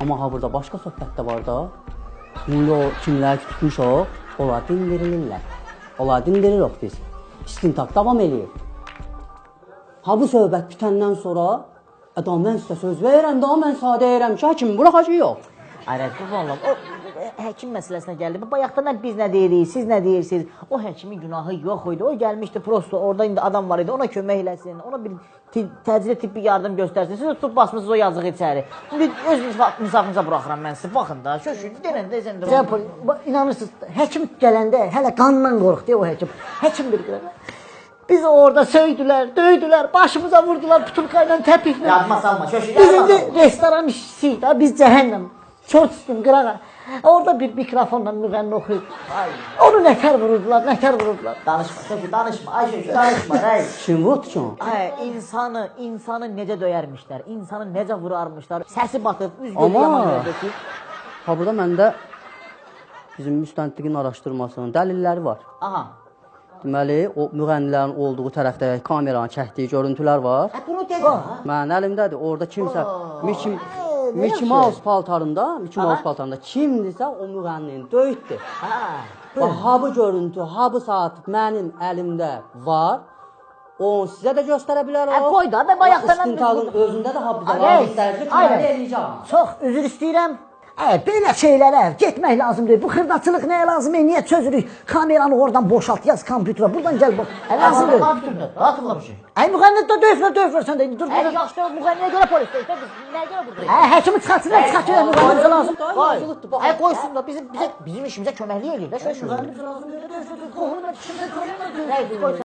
Amma ha burada başqa söhbət də var da. İndi o kimlər ki tutmuşuq, onlar dindirilirlər. Onlar dindiririk biz. İstintaq davam eləyir. Ha bu söhbət bitəndən sonra mən sizə söz verirəm, daha mən sadə deyirəm ki, hakim buraxacaq yox. Ayrət, qurbanlam, o həkim məsələsinə gəldi. Bayaqdan biz nə deyirik, siz nə deyirsiniz? O həkimin günahı yox idi. O gəlmişdi, prosto orada indi adam var idi, ona kömək eləsin, ona bir təcili tibbi yardım göstərsin. Siz tutub basmışsınız o yazığı içəri. İndi öz insafınıza buraxıram mən sizi. Baxın da, şöşün, denəndə izəndə. Cəpol, inanırsınız, həkim gələndə hələ qandan qorxdu o həkim. Həkim bir qıraq. Bizi orada söydülər, döydülər, başımıza vurdular pütülkayla, təpiklə. Yadıma salma, şöşün, Biz yadıma indi restoran işçisiyik da, biz cəhənnəm. Çort üstüm qırağa. Orada bir mikrofonla müğənni oxuyub. Onu nətər vururdular, nətər vururdular. Danışma, şöşün, danışma, ay şöşün, danışma, ay. Kim vurdu ki? İnsanı necə döyərmişlər, insanı necə vurarmışlar. Səsi batıb, üz gözü Amma yaman gördük. ha burada məndə bizim müstəntiqin araşdırmasının dəlilləri var. Aha. Deməli, o müğənnilərin olduğu tərəfdə kameranın çəkdiyi görüntülər var. Bunu dedi. Mənim əlimdədir. Orada kimsə Mickey Mouse paltarında, kimdirsə o müğənnini döyütdü. Ha bu görüntü, ha bu saat mənim əlimdə var. O sizə də göstərə bilər o. Qoy da, mən bayaqdan İstintaqın özündə də ha bizə göstərəcək. Mən eləyəcəm. Çox üzr istəyirəm. Belə şeylərə getmək lazımdır. Bu xırdaçılıq nəyə lazımdır? Niyə çözürük? Kameranı oradan boşalt, yaz kompüterə. Buradan gəl bax. Lazımdır. Hatırla bir şey. Müğənni də döyfür sən də. Dur. Yaxşı, müğənniyə görə polisdəyik. Biz nəyə görə buradayıq? Həkimi çıxartsınlar, çıxartıyor. Müğənni lazım. Qoysun da bizim işimizə köməklik eləyir də. Müğənni lazım.